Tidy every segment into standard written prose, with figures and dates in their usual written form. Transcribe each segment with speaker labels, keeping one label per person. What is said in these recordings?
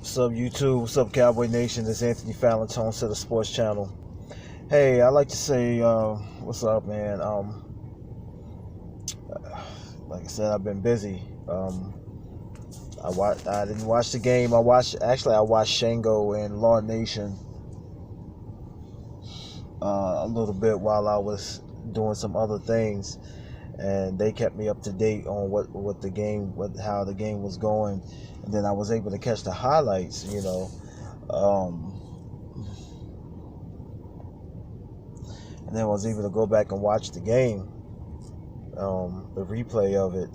Speaker 1: What's up, YouTube? What's up, Cowboy Nation? This is Anthony Fallon, Tone Setter Sports Channel. Hey, I'd like to say, what's up, man? Like I said, I've been busy. I didn't watch the game. I watched Shango and Law Nation a little bit while I was doing some other things, and they kept me up to date on how the game was going, and then I was able to catch the highlights, and then I was able to go back and watch the game, the replay of it.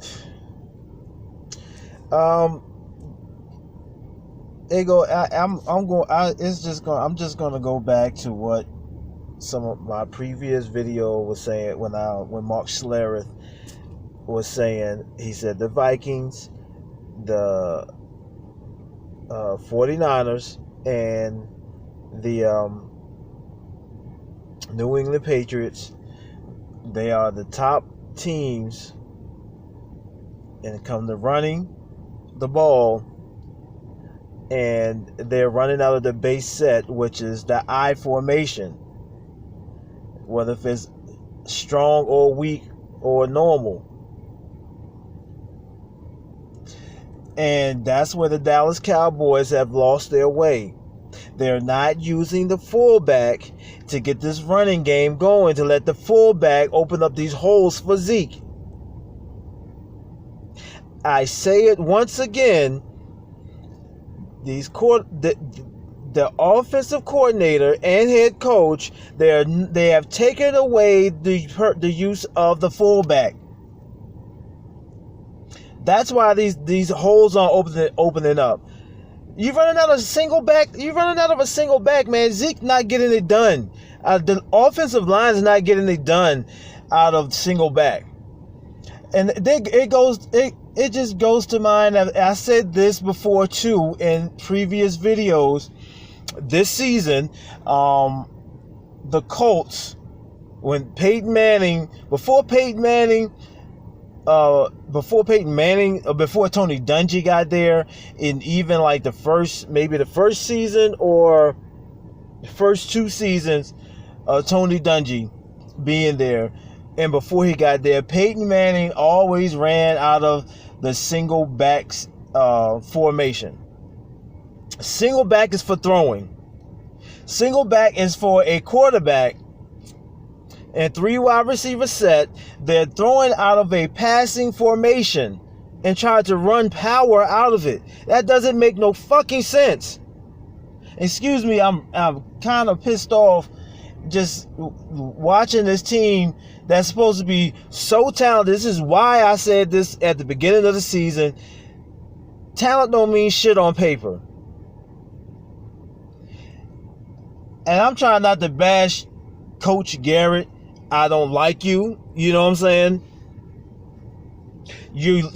Speaker 1: I'm just gonna go back to what some of my previous video was saying when Mark Schlereth was saying. He said the Vikings, the 49ers, and the New England Patriots, they are the top teams when it comes to running the ball, and they're running out of the base set, which is the I formation, whether if it's strong or weak or normal. And that's where the Dallas Cowboys have lost their way. They're not using the fullback to get this running game going, to let the fullback open up these holes for Zeke. I say it once again, the offensive coordinator and head coach, they have taken away the use of the fullback. That's why these holes are opening up. You're running out of a single back, man. Zeke not getting it done. The offensive line is not getting it done out of single back. And it just goes to mind. I said this before too in previous videos this season. The Colts, before Tony Dungy got there, in even like the first season or the first two seasons of Tony Dungy being there, and before he got there, Peyton Manning always ran out of the single back formation. Single back is for throwing. Single back is for a quarterback and three wide receiver set. They're throwing out of a passing formation and trying to run power out of it. That doesn't make no fucking sense. Excuse me, I'm kind of pissed off just watching this team that's supposed to be so talented. This is why I said this at the beginning of the season. Talent don't mean shit on paper. And I'm trying not to bash Coach Garrett. I don't like you. You know what I'm saying? You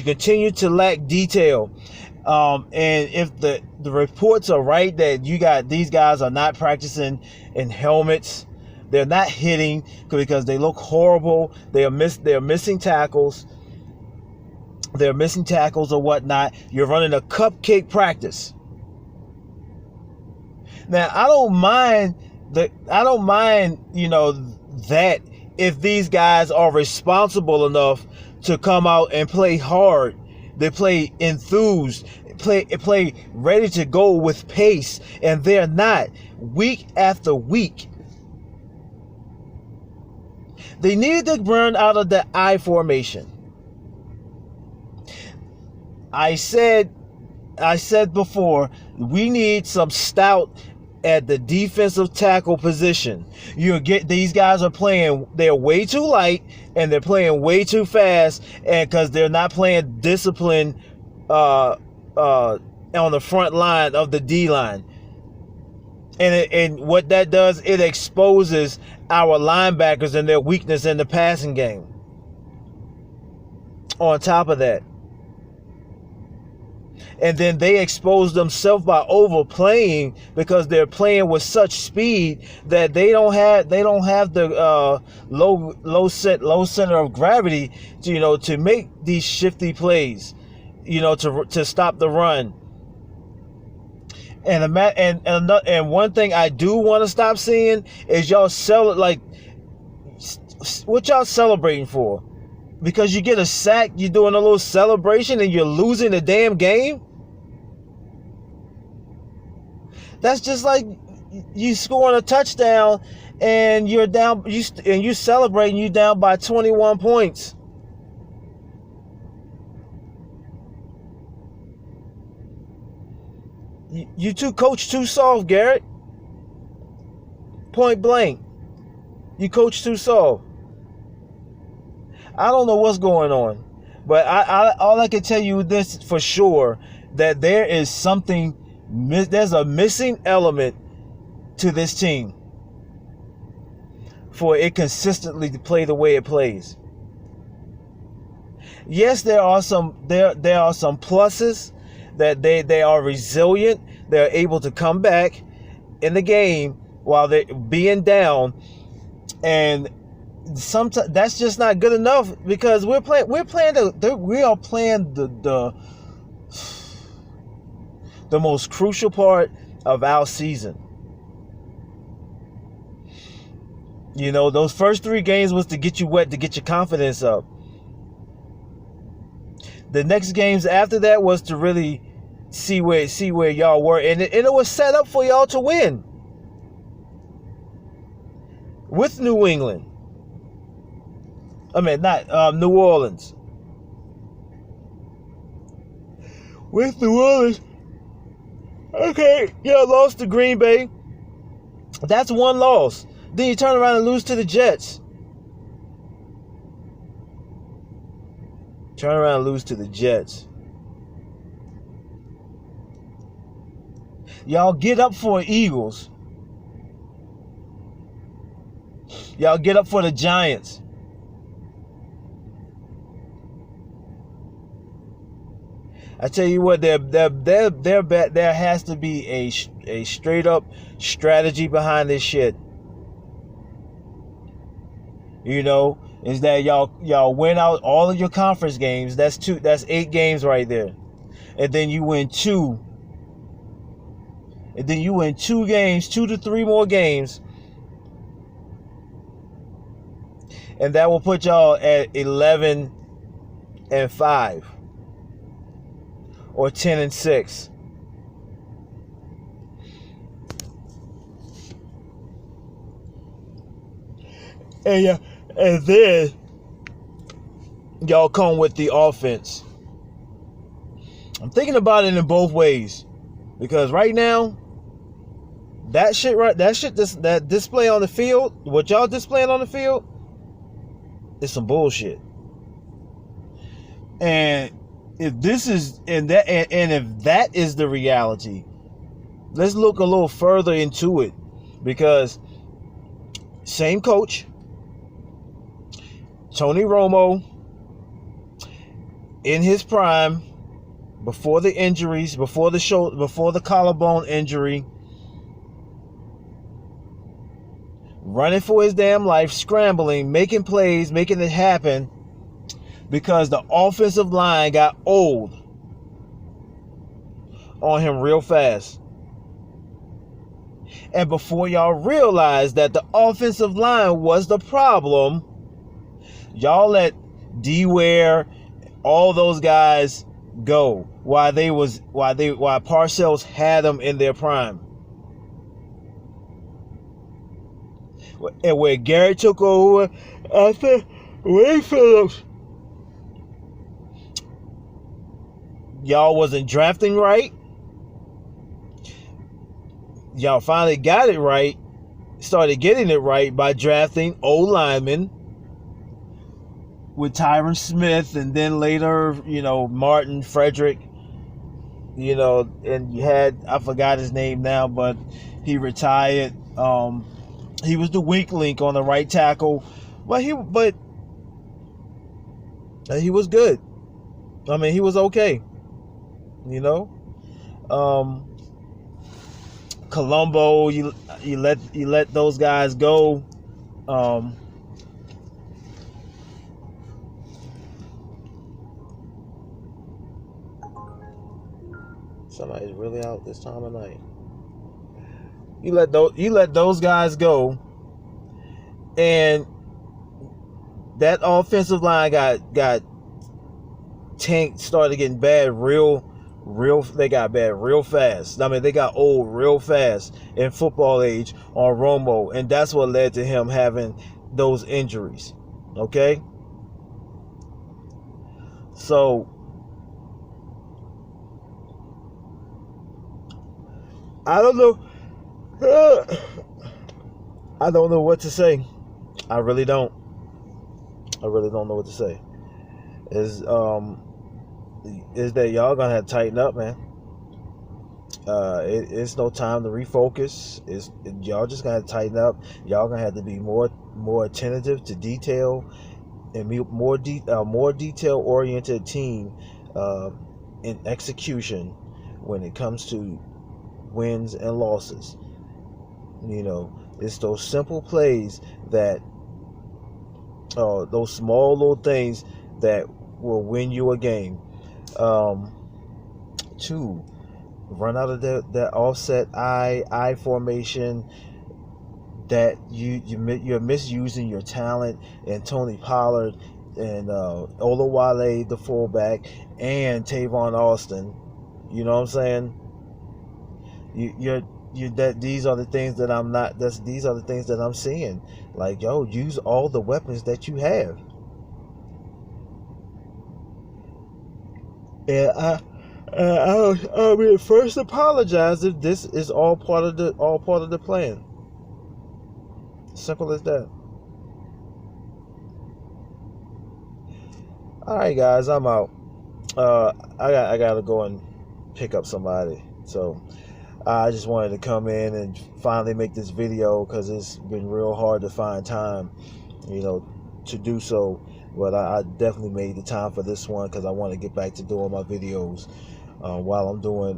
Speaker 1: continue to lack detail. And if the reports are right that these guys are not practicing in helmets, they're not hitting because they look horrible. They're missing tackles. They're missing tackles or whatnot. You're running a cupcake practice. Now I don't mind that if these guys are responsible enough to come out and play hard, they play enthused, play ready to go with pace, and they're not week after week. They need to burn out of the I formation. I said before, we need some stout at the defensive tackle position. These guys are playing, they're way too light and they're playing way too fast, and because they're not playing discipline on the front line of the D line. And what that does, it exposes our linebackers and their weakness in the passing game. On top of that, and then they expose themselves by overplaying because they're playing with such speed that they don't have the low center of gravity to make these shifty plays, to stop the run. And one thing I do want to stop seeing is y'all what y'all celebrating for? Because you get a sack, you're doing a little celebration, and you're losing the damn game. That's just like you scoring a touchdown and you're down. You celebrating, you down by 21 points. You coach too soft, Garrett. Point blank. You coach too soft. I don't know what's going on, but all I can tell you this for sure, that there is something. There's a missing element to this team for it consistently to play the way it plays. Yes, there are some pluses, that they are resilient. They're able to come back in the game while they're being down, and sometimes that's just not good enough, because we are playing the most crucial part of our season. You know, those first 3 games was to get you wet, to get your confidence up. The next games after that was to really see where y'all were, and it was set up for y'all to win with New England. I mean, not New Orleans. With New Orleans, okay, y'all lost to Green Bay. That's one loss. Then you turn around and lose to the Jets. Turn around and lose to the Jets. Y'all get up for Eagles. Y'all get up for the Giants. I tell you what, there has to be a straight up strategy behind this shit. You know, is that y'all win out all of your conference games. That's 8 games right there. And then you win 2. And then you win 2 games, 2 to 3 more games. And that will put y'all at 11-5 or 10-6. And then y'all come with the offense. I'm thinking about it in both ways, because right now, that display on the field, what y'all displaying on the field, is some bullshit. And if this is and if that is the reality, let's look a little further into it, because same coach, Tony Romo, in his prime, before the injuries, before the collarbone injury, running for his damn life, scrambling, making plays, making it happen, because the offensive line got old on him real fast. And before y'all realized that the offensive line was the problem, y'all let D-Ware, all those guys go while Parcells had them in their prime. And where Garrett took over after Wade Phillips, y'all wasn't drafting right. Y'all finally got it right, started getting it right by drafting old linemen with Tyron Smith, and then later, Martin Frederick, and you had, I forgot his name now, but he retired. He was the weak link on the right tackle, but he was good. I mean, he was okay. Colombo, you let those guys go. Somebody's really out this time of night. You let those guys go, and that offensive line got tanked, started getting bad they got bad real fast. I mean, they got old real fast in football age on Romo, and that's what led to him having those injuries. Okay? So I don't know. I don't know what to say. I really don't. I really don't know what to say. Is that y'all gonna have to tighten up, man. It's no time to refocus. Y'all just gonna have to tighten up. Y'all gonna have to be more attentive to detail and be more detail oriented team in execution when it comes to wins and losses. You know, it's those simple plays that those small little things that will win you a game. Two, run out of that offset I formation. That you're misusing your talent, and Tony Pollard and Olawale, the fullback, and Tavon Austin. You know what I'm saying? These are the things that I'm not. These are the things that I'm seeing. Like, yo, use all the weapons that you have. And I mean, first apologize if this is all part of the plan. Simple as that. All right, guys, I'm out. I gotta go and pick up somebody. So I just wanted to come in and finally make this video because it's been real hard to find time, to do so. But I definitely made the time for this one because I want to get back to doing my videos while I'm doing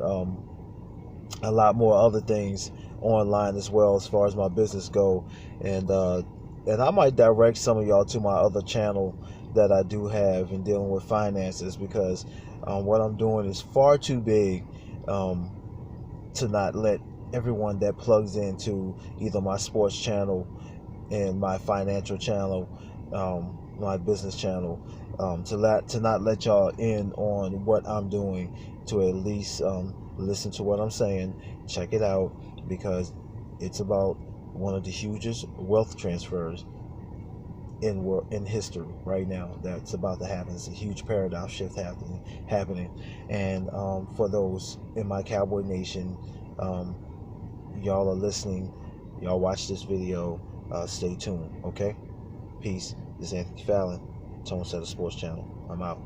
Speaker 1: a lot more other things online as well as far as my business go. And I might direct some of y'all to my other channel that I do have in dealing with finances, because what I'm doing is far too big to not let everyone that plugs into either my sports channel and my financial channel, my business channel, to not let y'all in on what I'm doing, to at least listen to what I'm saying, check it out, because it's about one of the hugest wealth transfers in history right now that's about to happen. It's a huge paradigm shift happening. And for those in my Cowboy Nation, y'all are listening, y'all watch this video, stay tuned. Okay, peace. This is Anthony Fallon, Tone Setter Sports Channel. I'm out.